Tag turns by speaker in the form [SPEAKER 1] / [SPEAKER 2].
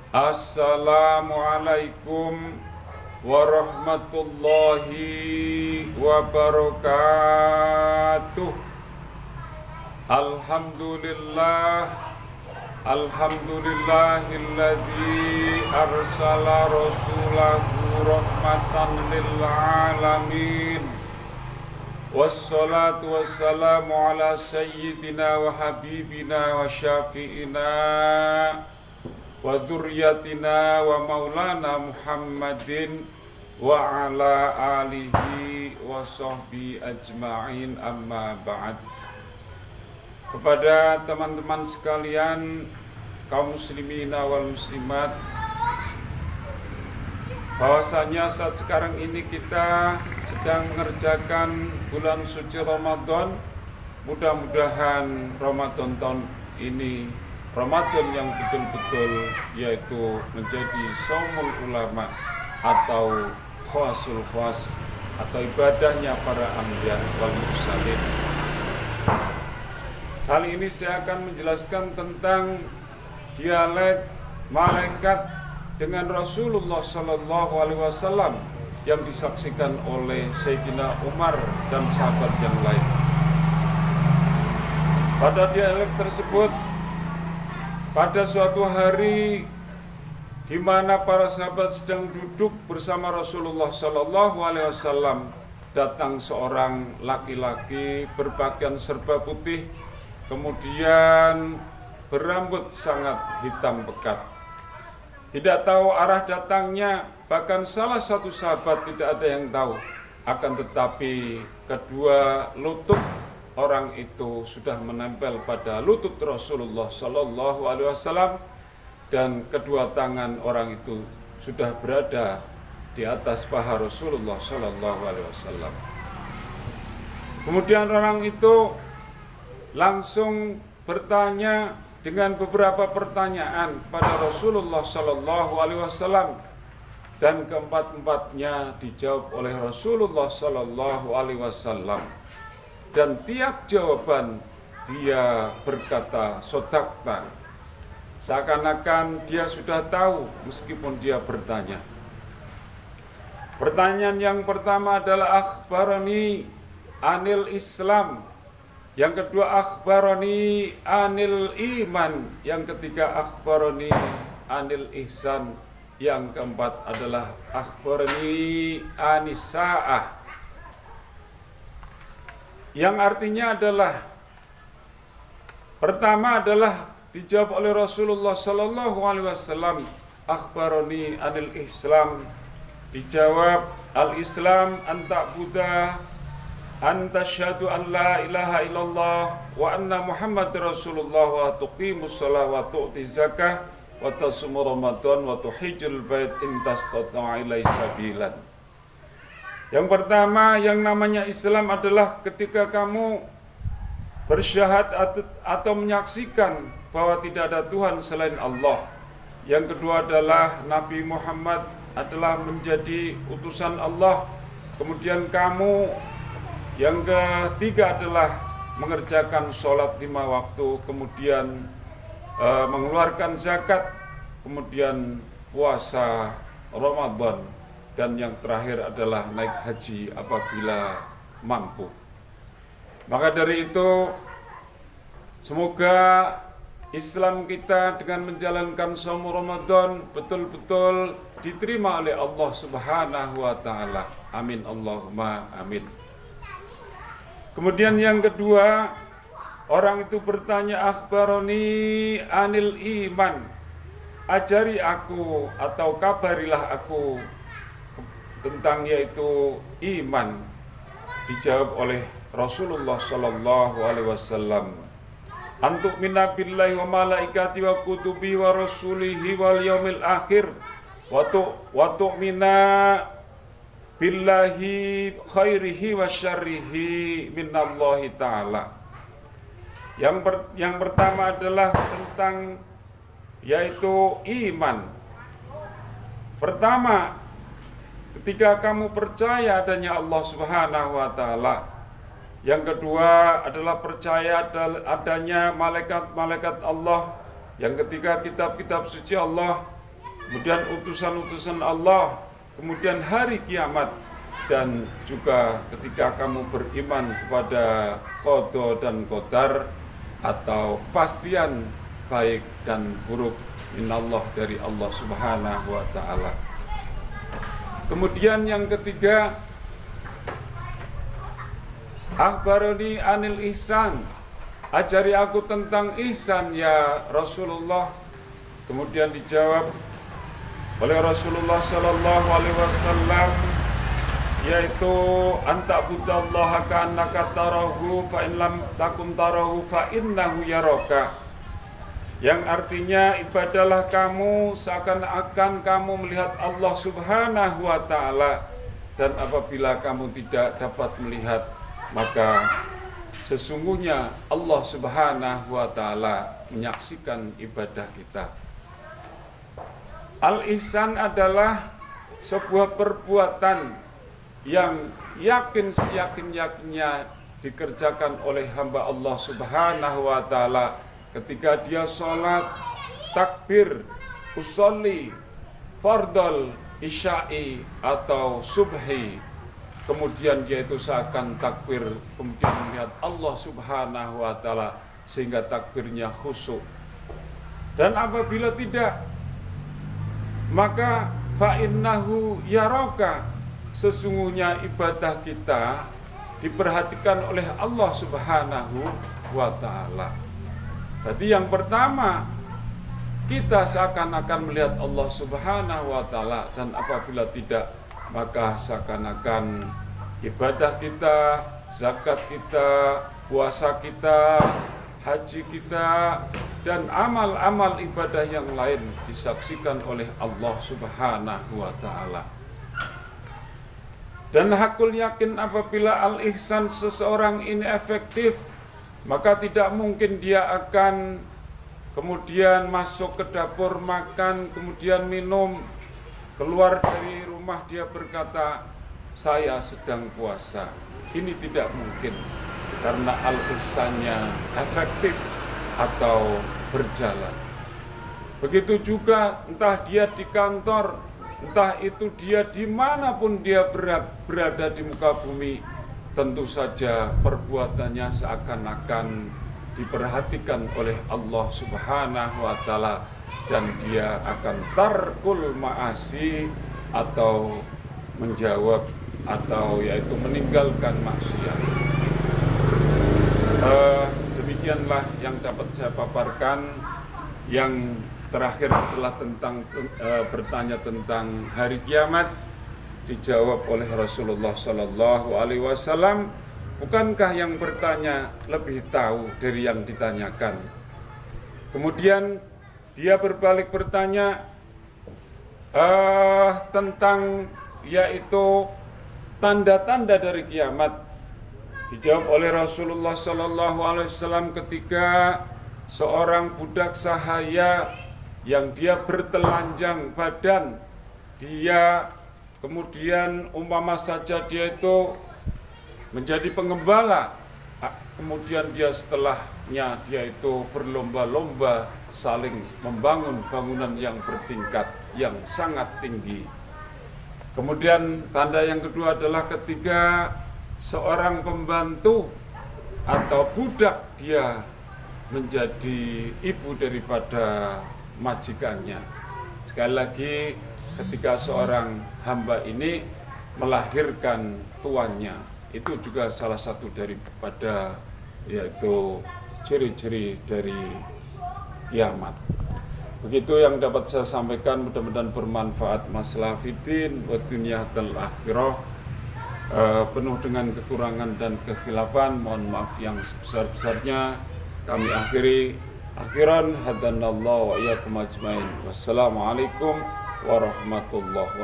[SPEAKER 1] Assalamualaikum warahmatullahi wabarakatuh. Alhamdulillahilladzi arsala rasulahu rahmatan lil alamin. Wassalatu wassalamu ala sayyidina wa habibina wa syafi'ina wa dzurriyyatina wa maulana Muhammadin wa ala alihi wa sahbihi ajma'in, amma ba'd. Kepada teman-teman sekalian, kaum muslimin wal muslimat, bahwasanya saat sekarang ini kita sedang mengerjakan bulan suci Ramadan. Mudah-mudahan Ramadan tahun ini Ramadan yang betul-betul, yaitu menjadi shaumul ulama atau khawasul khawas, atau ibadahnya para anbiya wal mursalin. Kali ini saya akan menjelaskan tentang dialek malaikat dengan Rasulullah Sallallahu Alaihi Wasallam yang disaksikan oleh Sayyidina Umar dan sahabat yang lain. Pada dialek tersebut, pada suatu hari di mana para sahabat sedang duduk bersama Rasulullah Sallallahu Alaihi Wasallam, datang seorang laki-laki berpakaian serba putih, kemudian berambut sangat hitam pekat. Tidak tahu arah datangnya, bahkan salah satu sahabat tidak ada yang tahu. Akan tetapi kedua lutut orang itu sudah menempel pada lutut Rasulullah Sallallahu Alaihi Wasallam, dan kedua tangan orang itu sudah berada di atas paha Rasulullah Sallallahu Alaihi Wasallam. Kemudian orang itu langsung bertanya dengan beberapa pertanyaan pada Rasulullah Sallallahu Alaihi Wasallam, dan keempat-empatnya dijawab oleh Rasulullah Sallallahu Alaihi Wasallam. Dan tiap jawaban dia berkata sodakta, seakan-akan dia sudah tahu meskipun dia bertanya. Pertanyaan yang pertama adalah akhbarani anil Islam, yang kedua akhbarani anil iman, yang ketiga akhbarani anil ihsan, yang keempat adalah akhbarani anis sa'ah, yang artinya adalah pertama adalah dijawab oleh Rasulullah Sallallahu Alaihi Wasallam, akhbarani anil Islam, dijawab al-Islam anta buddha anta syahadu an la ilaha illallah wa anna Muhammad Rasulullah wa tuqimus shalah wa tu'ti zakah wa tasumu Ramadan wa tuhijjul bait in tastata'a ilaihi sabilan. Yang pertama, yang namanya Islam adalah ketika kamu bersyahad atau menyaksikan bahwa tidak ada Tuhan selain Allah. Yang kedua adalah Nabi Muhammad adalah menjadi utusan Allah. Kemudian kamu, yang ketiga adalah mengerjakan sholat 5 waktu, kemudian mengeluarkan zakat, kemudian puasa Ramadan, dan yang terakhir adalah naik haji apabila mampu. Maka dari itu, semoga Islam kita dengan menjalankan shaum Ramadan betul-betul diterima oleh Allah Subhanahu wa Ta'ala. Amin Allahumma amin. Kemudian yang kedua, orang itu bertanya, akhbaroni anil iman, ajari aku atau kabarilah aku tentang yaitu iman. Dijawab oleh Rasulullah Sallallahu Alaihi Wasallam, antuk minna billahi wa malaikati wa kutubi wa rasulihi wal yaumil akhir wa tu'mina billahi khairihi wa syarrihi minallahi ta'ala. Yang pertama adalah tentang yaitu iman. Pertama, ketika kamu percaya adanya Allah Subhanahu wa Ta'ala. Yang kedua adalah percaya adanya malaikat-malaikat Allah. Yang ketiga kitab-kitab suci Allah. kemudian utusan-utusan Allah, kemudian hari kiamat, dan juga ketika kamu beriman kepada qada dan qadar atau kepastian baik dan buruk minallah dari Allah Subhanahu wa taala. Kemudian yang ketiga, akhbarani anil ihsan, ajari aku tentang ihsan ya Rasulullah. Kemudian dijawab oleh Rasulullah sallallahu alaihi wasallam, yaitu anta'budallaha ka'annaka tarahu fa in lam takun tarahu fa innahu yaraka. Yang artinya, ibadahlah kamu seakan-akan kamu melihat Allah Subhanahu wa taala, dan apabila kamu tidak dapat melihat, maka sesungguhnya Allah Subhanahu wa taala menyaksikan ibadah kita. Al-ihsan adalah sebuah perbuatan yang yakin seyakin-yakinnya dikerjakan oleh hamba Allah Subhanahu wa taala ketika dia sholat, takbir, usolli, fardal, isya'i atau subhi, kemudian dia itu seakan takbir, kemudian melihat Allah Subhanahu wa taala sehingga takbirnya khusyuk. Dan apabila tidak, maka fa innahu yaraka, sesungguhnya ibadah kita diperhatikan oleh Allah Subhanahu wa taala. Jadi yang pertama, kita seakan-akan melihat Allah Subhanahu wa taala, dan apabila tidak, maka seakan-akan ibadah kita, zakat kita, puasa kita, haji kita, dan amal-amal ibadah yang lain disaksikan oleh Allah Subhanahu wa taala. Dan hakul yakin, apabila al-ihsan seseorang ini efektif, maka tidak mungkin dia akan kemudian masuk ke dapur makan, kemudian minum, keluar dari rumah dia berkata, saya sedang puasa. Ini tidak mungkin, karena al-ihsannya efektif atau berjalan. Begitu juga entah dia di kantor, entah itu dia dimanapun dia berada di muka bumi, tentu saja perbuatannya seakan-akan diperhatikan oleh Allah Subhanahu wa taala, dan dia akan tarkul ma'asi atau menjawab atau yaitu meninggalkan maksiat. Demikianlah yang dapat saya paparkan. Yang terakhir adalah tentang bertanya tentang hari kiamat. Dijawab oleh Rasulullah Sallallahu Alaihi Wasallam, bukankah yang bertanya lebih tahu dari yang ditanyakan? Kemudian dia berbalik bertanya tentang yaitu tanda-tanda dari kiamat. Dijawab oleh Rasulullah Sallallahu Alaihi Wasallam ketika seorang budak sahaya yang dia bertelanjang badan, dia kemudian umpama saja dia itu menjadi penggembala, kemudian dia setelahnya dia itu berlomba-lomba saling membangun bangunan yang bertingkat yang sangat tinggi. Kemudian tanda yang kedua adalah ketika seorang pembantu atau budak dia menjadi ibu daripada majikannya. Sekali lagi, ketika seorang hamba ini melahirkan tuannya, itu juga salah satu daripada yaitu ciri-ciri dari kiamat. Begitu yang dapat saya sampaikan, mudah-mudahan bermanfaat. Masalah fiddin wa dunya dan akhirah. Penuh dengan kekurangan dan kekhilafan, mohon maaf yang sebesar-besarnya. Kami akhiri akhiran hadanallahu wa iyyakum ajmain. Wassalamualaikum warahmatullahi wabarakatuh.